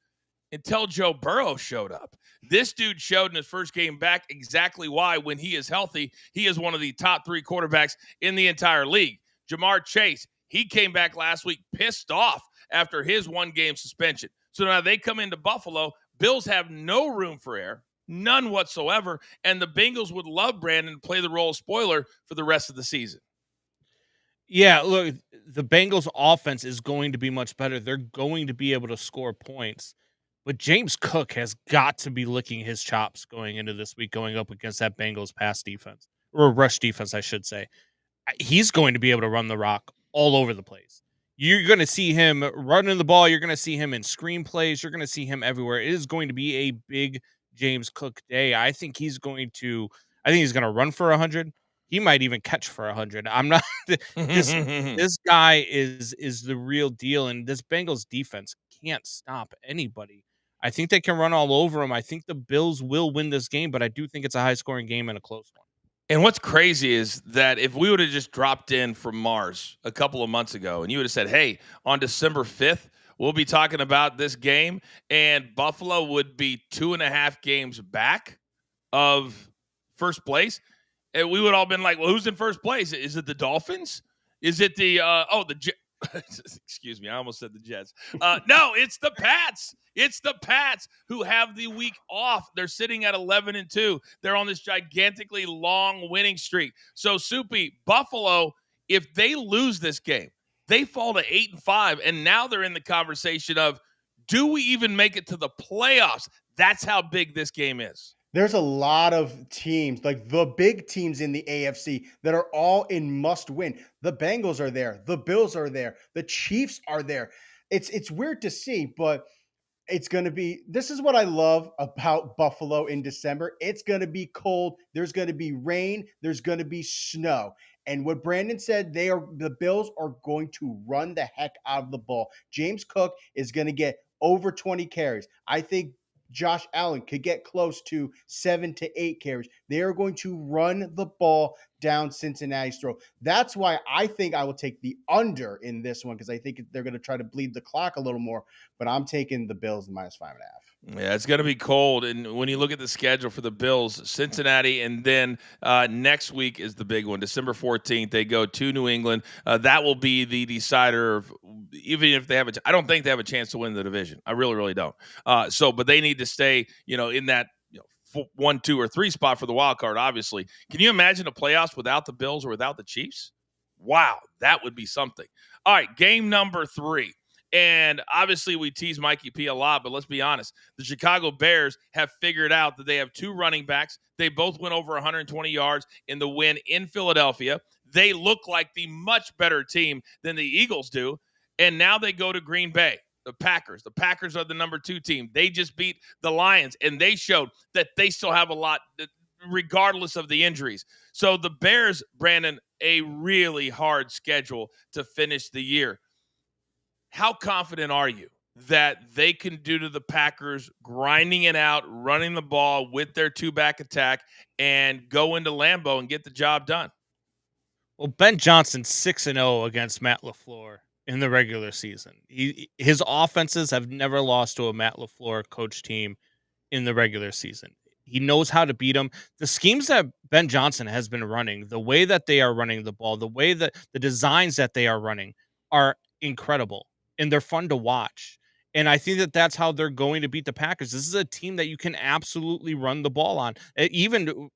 until Joe Burrow showed up. This dude showed in his first game back exactly why, when he is healthy, he is one of the top 3 quarterbacks in the entire league. Jamar Chase, he came back last week pissed off after his 1-game suspension. So now they come into Buffalo. Bills have no room for error, none whatsoever, and the Bengals would love Brandon to play the role of spoiler for the rest of the season. Yeah, look, the Bengals offense is going to be much better. They're going to be able to score points. But James Cook has got to be licking his chops going into this week, going up against that Bengals pass defense, or rush defense, I should say. He's going to be able to run the rock all over the place. You're going to see him running the ball. You're going to see him in screenplays. You're going to see him everywhere. It is going to be a big James Cook day. I think he's going to run for 100. He might even catch for 100. I'm not. This guy is the real deal, and this Bengals defense can't stop anybody. I think they can run all over him. I think the Bills will win this game, but I do think it's a high-scoring game and a close one. And what's crazy is that if we would have just dropped in from Mars a couple of months ago and you would have said, hey, on December 5th, we'll be talking about this game, and Buffalo would be 2.5 games back of first place, and we would all been like, well, who's in first place? Is it the Dolphins? Is it the excuse me, I almost said the Jets. No, it's the Pats. It's the Pats who have the week off. They're sitting at 11-2. They're on this gigantically long winning streak. So, Soupy, Buffalo, if they lose this game, they fall to 8-5, and now they're in the conversation of, do we even make it to the playoffs? That's how big this game is. There's a lot of teams, like the big teams in the AFC, that are all in must win. The Bengals are there. The Bills are there. The Chiefs are there. It's weird to see, but it's going to be – this is what I love about Buffalo in December. It's going to be cold. There's going to be rain. There's going to be snow. And what Brandon said, the Bills are going to run the heck out of the ball. James Cook is going to get over 20 carries. I think Josh Allen could get close to 7 to 8 carries. They are going to run the ball down Cincinnati's throat. That's why I think I will take the under in this one, because I think they're going to try to bleed the clock a little more, but I'm taking the Bills -5.5. Yeah, it's going to be cold. And when you look at the schedule for the Bills, Cincinnati, and then next week is the big one. December 14th, they go to New England. That will be the decider of, even if they have I don't think they have a chance to win the division. I really, really don't. But they need to stay, in that 1, 2, or 3 spot for the wild card, obviously. Can you imagine a playoffs without the Bills or without the Chiefs? Wow, that would be something. All right, game number 3. And obviously we tease Mikey P a lot, but let's be honest. The Chicago Bears have figured out that they have 2 running backs. They both went over 120 yards in the win in Philadelphia. They look like the much better team than the Eagles do. And now they go to Green Bay, the Packers. The Packers are the number 2 team. They just beat the Lions, and they showed that they still have a lot regardless of the injuries. So the Bears, Brandon, a really hard schedule to finish the year. How confident are you that they can do to the Packers, grinding it out, running the ball with their 2-back attack, and go into Lambeau and get the job done? Well, Ben Johnson's 6-0 against Matt LaFleur in the regular season. His offenses have never lost to a Matt LaFleur coach team in the regular season. He knows how to beat them. The schemes that Ben Johnson has been running, the way that they are running the ball, the way that the designs that they are running are incredible. and they're fun to watch. And I think that that's how they're going to beat the Packers. This is a team that you can absolutely run the ball on.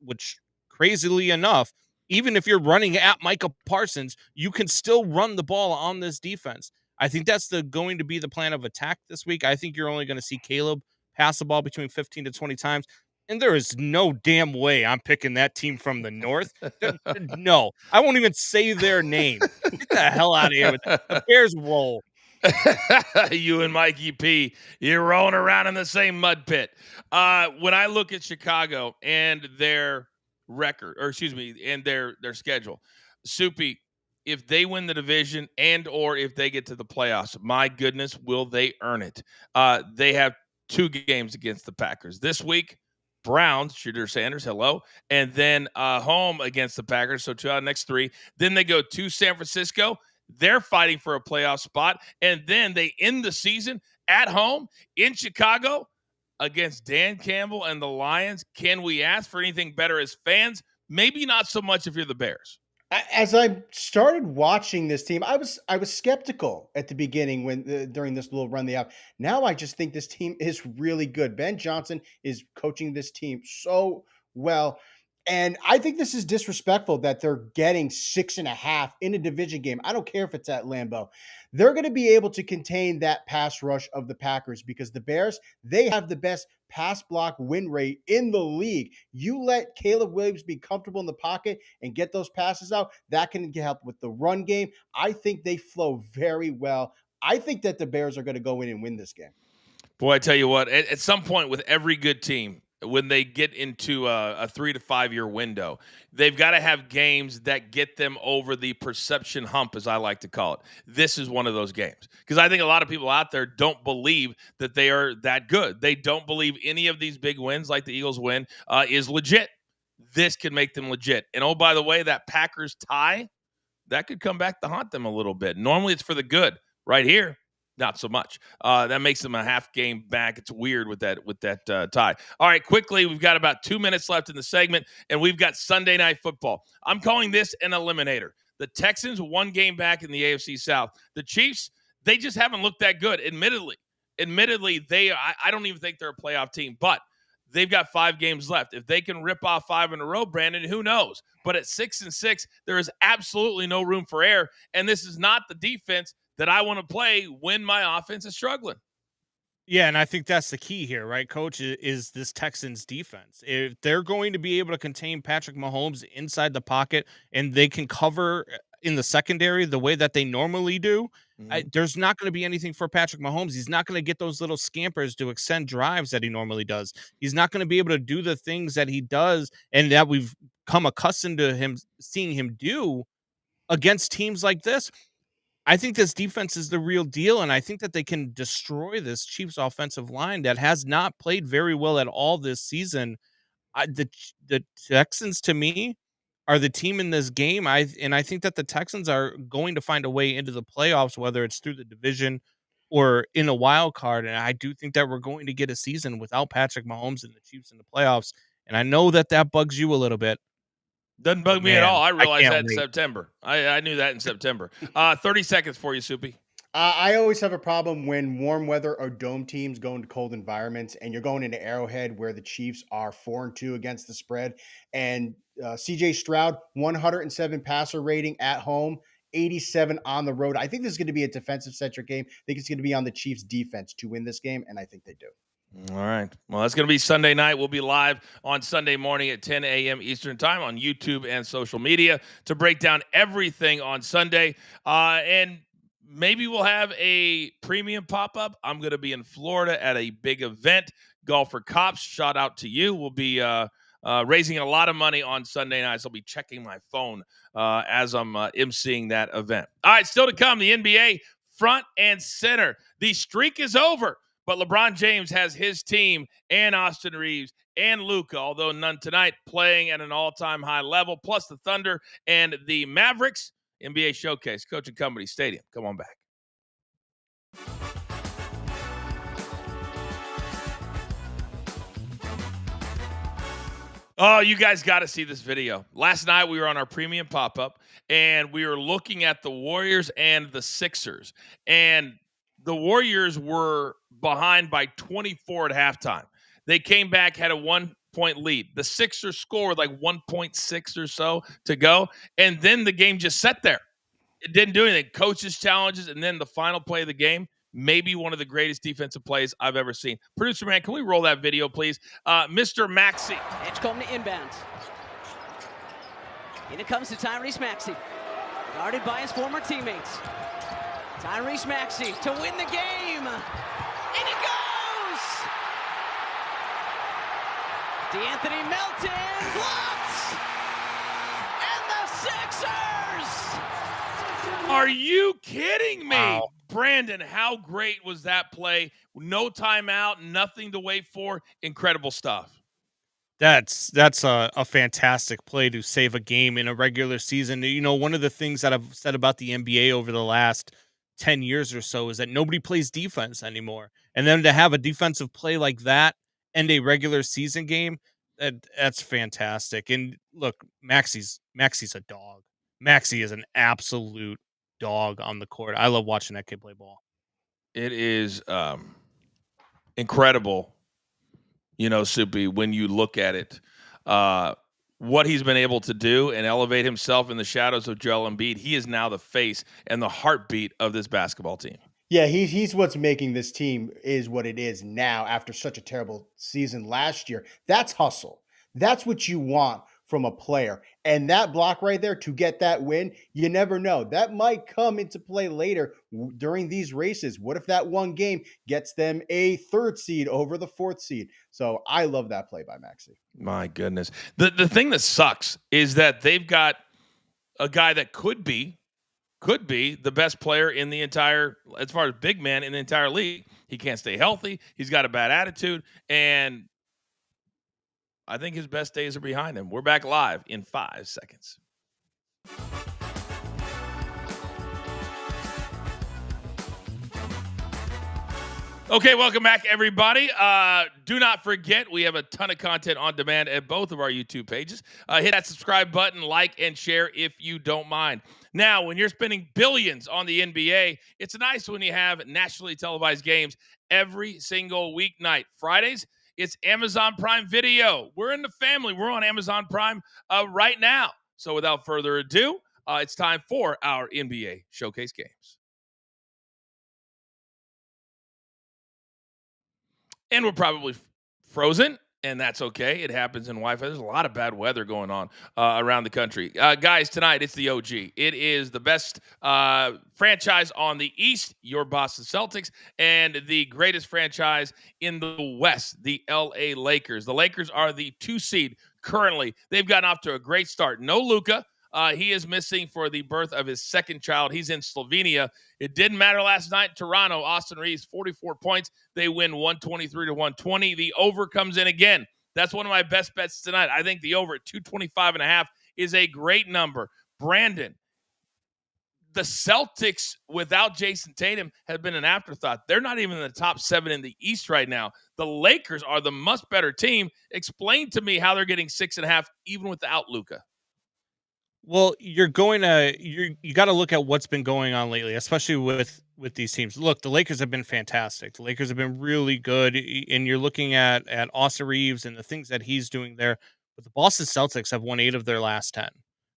Which crazily enough, even if you're running at Micah Parsons, you can still run the ball on this defense. I think that's going to be the plan of attack this week. I think you're only going to see Caleb pass the ball between 15 to 20 times. And there is no damn way I'm picking that team from the north. No, I won't even say their name. Get the hell out of here with that. The Bears roll. You and Mikey P, you're rolling around in the same mud pit. When I look at Chicago and their record, or excuse me, and their schedule, Soupy, if they win the division and or if they get to the playoffs, my goodness, will they earn it? They have 2 games against the Packers this week. Browns, Shooter Sanders, hello, and then home against the Packers. So 2 out of the next 3. Then they go to San Francisco. They're fighting for a playoff spot, and then they end the season at home in Chicago against Dan Campbell and the Lions. Can we ask for anything better as fans? Maybe not so much if you're the Bears. As I started watching this team, I was skeptical at the beginning when during this little run they have. Now I just think this team is really good. Ben Johnson is coaching this team so well. And I think this is disrespectful that they're getting 6.5 in a division game. I don't care if it's at Lambeau. They're going to be able to contain that pass rush of the Packers because the Bears, they have the best pass block win rate in the league. You let Caleb Williams be comfortable in the pocket and get those passes out, that can help with the run game. I think they flow very well. I think that the Bears are going to go in and win this game. Boy, I tell you what, at some point with every good team, when they get into a 3 to 5 year window, they've got to have games that get them over the perception hump, as I like to call it. This is one of those games because I think a lot of people out there don't believe that they are that good. They don't believe any of these big wins like the Eagles win is legit. This can make them legit. And oh, by the way, that Packers tie, that could come back to haunt them a little bit. Normally it's for the good. Right here, not so much. That makes them a half game back. It's weird with that tie. All right, quickly, we've got about 2 minutes left in the segment, and we've got Sunday Night Football. I'm calling this an eliminator. The Texans 1 game back in the AFC South. The Chiefs, they just haven't looked that good, admittedly. I don't even think they're a playoff team, but they've got 5 games left. If they can rip off 5 in a row, Brandon, who knows? But at 6-6, there is absolutely no room for error, and this is not the defense that I want to play when my offense is struggling. Yeah, and I think that's the key here, right, Coach, is this Texans defense. If they're going to be able to contain Patrick Mahomes inside the pocket and they can cover in the secondary the way that they normally do, there's not going to be anything for Patrick Mahomes. He's not going to get those little scampers to extend drives that he normally does. He's not going to be able to do the things that he does and that we've come accustomed to him seeing him do against teams like this. I think this defense is the real deal, and I think that they can destroy this Chiefs offensive line that has not played very well at all this season. The Texans, to me, are the team in this game. I think that the Texans are going to find a way into the playoffs, whether it's through the division or in a wild card. And I do think that we're going to get a season without Patrick Mahomes and the Chiefs in the playoffs. And I know that bugs you a little bit. Doesn't bug me at all. I realized that in wait. September. I knew that in September. 30 seconds for you, Soupy. I always have a problem when warm weather or dome teams go into cold environments and you're going into Arrowhead where the Chiefs are 4-2 against the spread. And CJ Stroud, 107 passer rating at home, 87 on the road. I think this is going to be a defensive-centric game. I think it's going to be on the Chiefs' defense to win this game, and I think they do. All right. Well, that's going to be Sunday night. We'll be live on Sunday morning at 10 a.m. Eastern time on YouTube and social media to break down everything on Sunday. And maybe we'll have a premium pop-up. I'm going to be in Florida at a big event. Golfer Cops, shout out to you. We'll be raising a lot of money on Sunday nights. I'll be checking my phone as I'm emceeing that event. All right, still to come, the NBA front and center. The streak is over. But LeBron James has his team and Austin Reeves and Luka, although none tonight, playing at an all-time high level, plus the Thunder and the Mavericks. NBA Showcase, Coaching Company Stadium. Come on back. Oh, you guys got to see this video. Last night we were on our premium pop-up, and we were looking at the Warriors and the Sixers. And the Warriors were behind by 24 at halftime. They came back, had a 1-point lead. The Sixers scored like 1.6 or so to go, and then the game just sat there. It didn't do anything. Coaches challenges, and then the final play of the game, maybe one of the greatest defensive plays I've ever seen. Producer man, can we roll that video, please? Mr. Maxey. Edgecombe to inbound. In it comes to Tyrese Maxey, guarded by his former teammates. Tyrese Maxey to win the game. In it goes! DeAnthony Melton blocks! And the Sixers! Are you kidding me? Wow. Brandon, how great was that play? No timeout, nothing to wait for. Incredible stuff. That's a fantastic play to save a game in a regular season. You know, one of the things that I've said about the NBA over the last 10 years or so is that nobody plays defense anymore. And then to have a defensive play like that and a regular season game, that's fantastic. And look, Maxey's a dog. Maxey is an absolute dog on the court. I love watching that kid play ball. It is incredible, you know, Soupy, when you look at it, what he's been able to do and elevate himself in the shadows of Joel Embiid. He is now the face and the heartbeat of this basketball team. Yeah, he's what's making this team is what it is now after such a terrible season last year. That's hustle. That's what you want from a player. And that block right there to get that win, you never know. That might come into play later during these races. What if that one game gets them a 3rd seed over the 4th seed? So I love that play by Maxey. My goodness. The thing that sucks is that they've got a guy that could be the best player in the entire, as far as big man in the entire league. He can't stay healthy. He's got a bad attitude, and I think his best days are behind him. We're back live in 5 seconds. Okay, welcome back, everybody. Do not forget, we have a ton of content on demand at both of our YouTube pages. Hit that subscribe button, like, and share if you don't mind. Now, when you're spending billions on the NBA, it's nice when you have nationally televised games every single weeknight. Fridays, it's Amazon Prime Video. We're in the family. We're on Amazon Prime right now. So without further ado, it's time for our NBA Showcase games. And we're probably frozen, and that's okay. It happens in Wi-Fi. There's a lot of bad weather going on around the country. Guys, tonight it's the OG. It is the best franchise on the East, your Boston Celtics, and the greatest franchise in the West, the LA Lakers. The Lakers are the 2 seed currently. They've gotten off to a great start. No Luka. He is missing for the birth of his second child. He's in Slovenia. It didn't matter last night in Toronto. Austin Reeves, 44 points. They win 123-120. The over comes in again. That's one of my best bets tonight. I think the over at 225.5 is a great number. Brandon, the Celtics without Jason Tatum have been an afterthought. They're not even in the top 7 in the East right now. The Lakers are the much better team. Explain to me how they're getting 6.5 even without Luka. Well, you got to look at what's been going on lately, especially with these teams. Look, the Lakers have been fantastic. The Lakers have been really good, and you're looking at Austin Reeves and the things that he's doing there. But the Boston Celtics have won 8 of their last 10.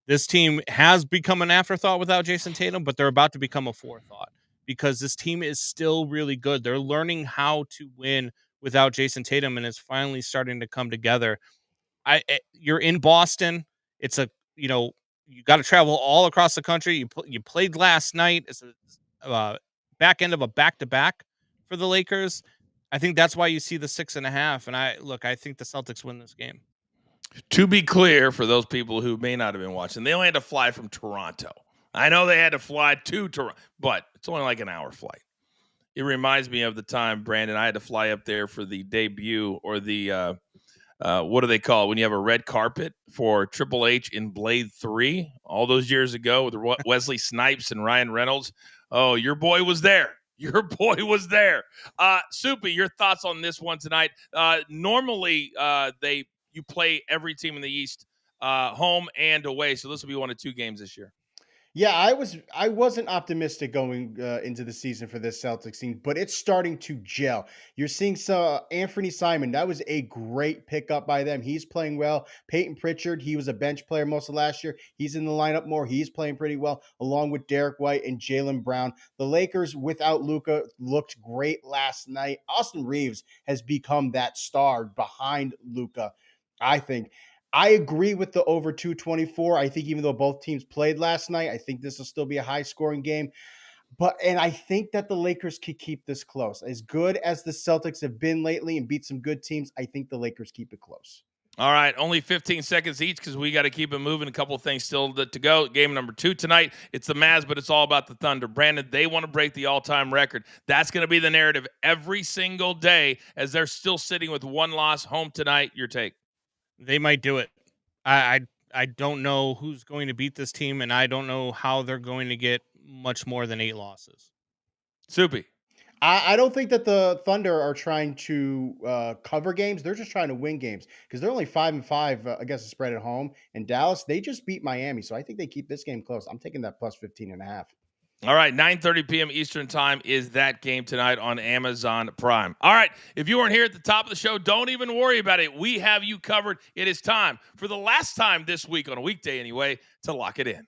This team has become an afterthought without Jason Tatum, but they're about to become a forethought because this team is still really good. They're learning how to win without Jason Tatum, and it's finally starting to come together. You're in Boston. It's you got to travel all across the country. You played last night. It's a back end of a back-to-back for the Lakers. I think that's why you see the 6.5. And I think the Celtics win this game. To be clear, for those people who may not have been watching, they only had to fly from Toronto. I know they had to fly to Toronto, but it's only like an hour flight. It reminds me of the time, Brandon, I had to fly up there for the debut or the what do they call it when you have a red carpet for Triple H in Blade 3 all those years ago with Wesley Snipes and Ryan Reynolds? Oh, your boy was there. Your boy was there. Soupy, your thoughts on this one tonight? Normally, you play every team in the East home and away, so this will be one of 2 games this year. Yeah, I wasn't optimistic going into the season for this Celtics team, but it's starting to gel. You're seeing Anthony Simon. That was a great pickup by them. He's playing well. Peyton Pritchard, he was a bench player most of last year. He's in the lineup more. He's playing pretty well, along with Derek White and Jaylen Brown. The Lakers without Luka looked great last night. Austin Reeves has become that star behind Luka, I think. I agree with the over 224. I think even though both teams played last night, I think this will still be a high scoring game. And I think that the Lakers could keep this close. As good as the Celtics have been lately and beat some good teams, I think the Lakers keep it close. All right, only 15 seconds each because we got to keep it moving. A couple of things still to go. Game number 2 tonight. It's the Mavs, but it's all about the Thunder. Brandon, they want to break the all-time record. That's going to be the narrative every single day as they're still sitting with one loss home tonight. Your take? They might do it. I don't know who's going to beat this team, and I don't know how they're going to get much more than 8 losses. Soupy. I don't think that the Thunder are trying to cover games. They're just trying to win games because they're only 5-5 against the spread at home. And Dallas, they just beat Miami. So I think they keep this game close. I'm taking that plus 15.5. All right, 9:30 p.m. Eastern time is that game tonight on Amazon Prime. All right, if you weren't here at the top of the show, don't even worry about it. We have you covered. It is time, for the last time this week, on a weekday anyway, to lock it in.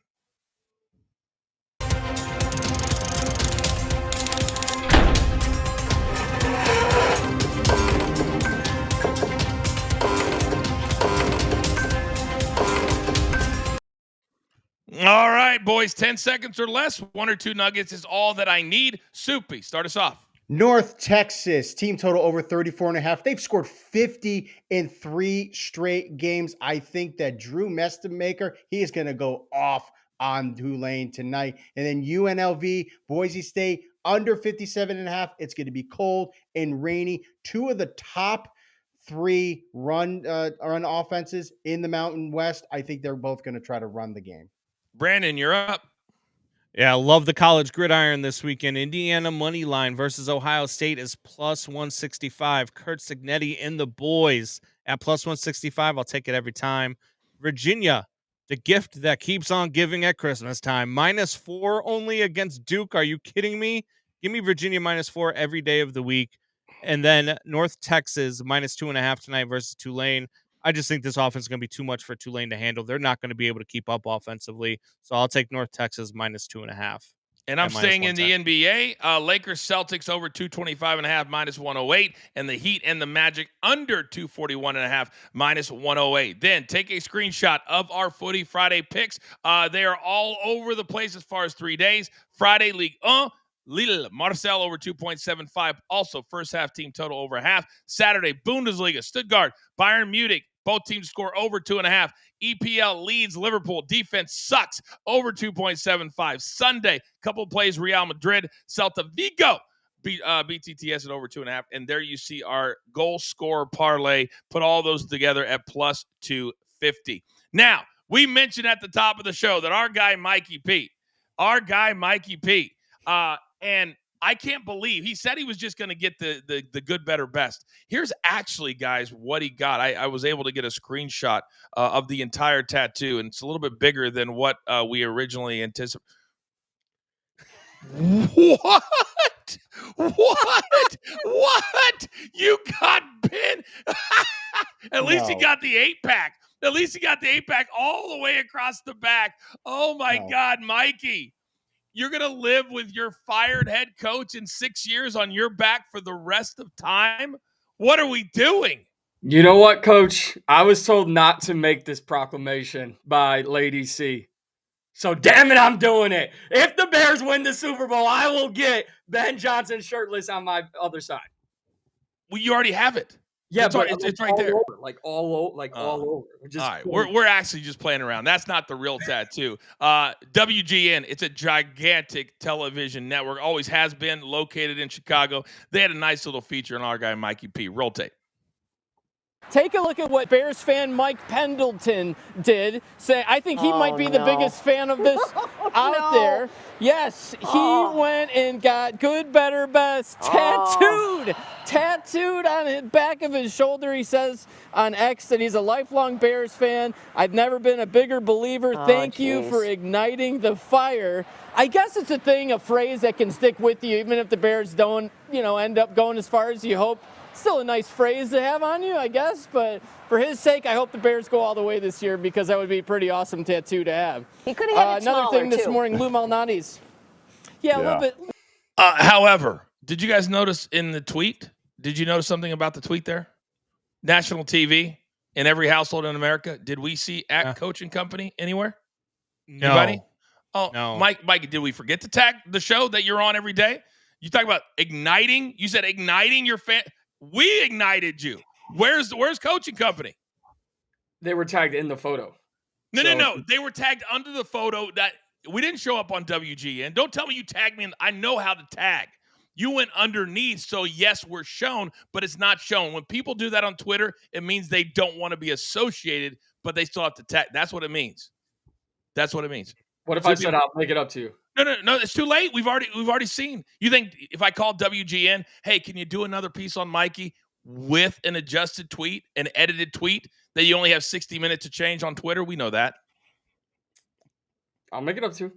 All right, boys, 10 seconds or less. 1 or 2 nuggets is all that I need. Soupy, start us off. North Texas, team total over 34.5. They've scored 50 in 3 straight games. I think that Drew Mestemaker, he is going to go off on Tulane tonight. And then UNLV, Boise State, under 57.5. It's going to be cold and rainy. 2 of the top 3 run offenses in the Mountain West. I think they're both going to try to run the game. Brandon, you're up. Yeah, I love the college gridiron this weekend. Indiana money line versus Ohio State is plus 165. Kurt Signetti and the boys at plus 165. I'll take it every time. Virginia, the gift that keeps on giving at Christmas time. -4 only against Duke. Are you kidding me? Give me Virginia -4 every day of the week. And then North Texas -2.5 tonight versus Tulane. I just think this offense is going to be too much for Tulane to handle. They're not going to be able to keep up offensively. So I'll take North Texas -2.5. And I'm staying in the NBA. Lakers Celtics over 225.5 -108, and the Heat and the Magic under 241.5 -108. Then take a screenshot of our Footy Friday picks. They are all over the place as far as 3 days. Friday, Ligue 1. Lille, Marseille over 2.75. Also, first half team total over half. Saturday, Bundesliga, Stuttgart, Bayern Munich. Both teams score over 2.5. EPL leads Liverpool. Defense sucks. Over 2.75. Sunday, couple plays, Real Madrid, Celta Vigo. BTTS at over 2.5. And there you see our goal scorer parlay. Put all those together at plus 250. Now, we mentioned at the top of the show that our guy Mikey P, and I can't believe he said he was just going to get the good, better, best. Here's actually, guys, what he got. I was able to get a screenshot of the entire tattoo, and it's a little bit bigger than what we originally anticipated. What? What? You got pinned? At least he got the 8-pack. At least he got the 8-pack all the way across the back. Oh, my God, Mikey. You're going to live with your fired head coach in 6 years on your back for the rest of time? What are we doing? You know what, Coach? I was told not to make this proclamation by Lady C. So, damn it, I'm doing it. If the Bears win the Super Bowl, I will get Ben Johnson shirtless on my other side. Well, you already have it. Yeah, it's right there. All over. All right, we're actually just playing around. That's not the real tattoo. WGN, it's a gigantic television network. Always has been, located in Chicago. They had a nice little feature on our guy Mikey P. Roll tape. Take a look at what Bears fan Mike Pendleton did. I think he might be the biggest fan of this out there. Yes, he went and got good, better, best tattooed on the back of his shoulder. He says on X that he's a lifelong Bears fan. I've never been a bigger believer. Thank you for igniting the fire. I guess it's a phrase that can stick with you, even if the Bears don't, end up going as far as you hope. Still a nice phrase to have on you, I guess, but for his sake, I hope the Bears go all the way this year because that would be a pretty awesome tattoo to have. He could have had it another smaller, thing this too. morning, Lou Malnati's. Yeah, a little bit. However, did you guys notice in the tweet? Did you notice something about the tweet there? National TV in every household in America. Did we see Coaching Company anywhere? No. Anybody? Oh, no. Mike, did we forget to tag the show that you're on every day? You talk about igniting. You said igniting your fan. We ignited you. Where's Coaching Company? They were tagged in the photo. No. They were tagged under the photo that we didn't show up on WGN. Don't tell me you tagged me. I know how to tag. You went underneath, so yes, we're shown, but it's not shown. When people do that on Twitter, it means they don't want to be associated, but they still have to tag. That's what it means. That's what it means. What if I said I'll make it up to you? No, it's too late. We've already seen. You think if I call WGN, hey, can you do another piece on Mikey with an adjusted tweet, an edited tweet that you only have 60 minutes to change on Twitter? We know that. I'll make it up to you.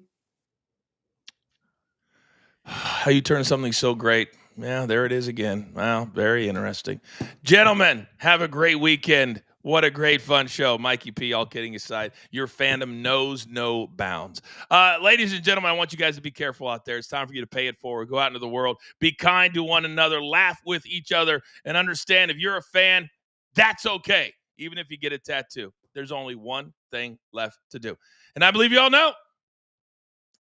How you turn something so great. Yeah, there it is again. Wow, very interesting. Gentlemen, have a great weekend. What a great fun show. Mikey P, all kidding aside, your fandom knows no bounds. Ladies and gentlemen, I want you guys to be careful out there. It's time for you to pay it forward. Go out into the world. Be kind to one another. Laugh with each other. And understand if you're a fan, that's okay. Even if you get a tattoo. There's only one thing left to do. And I believe you all know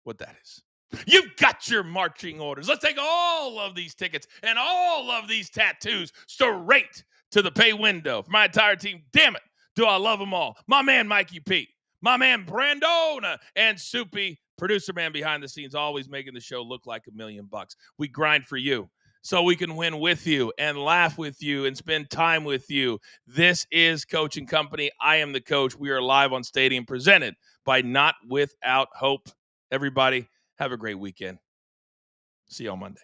what that is. You've got your marching orders. Let's take all of these tickets and all of these tattoos straight to the pay window for my entire team. Damn it, do I love them all. My man, Mikey P. My man, Brandona. And Soupy, producer man behind the scenes, always making the show look like $1 million. We grind for you so we can win with you and laugh with you and spend time with you. This is Coaching Company. I am the coach. We are live on Stadium, presented by Not Without Hope. Everybody, have a great weekend. See you on Monday.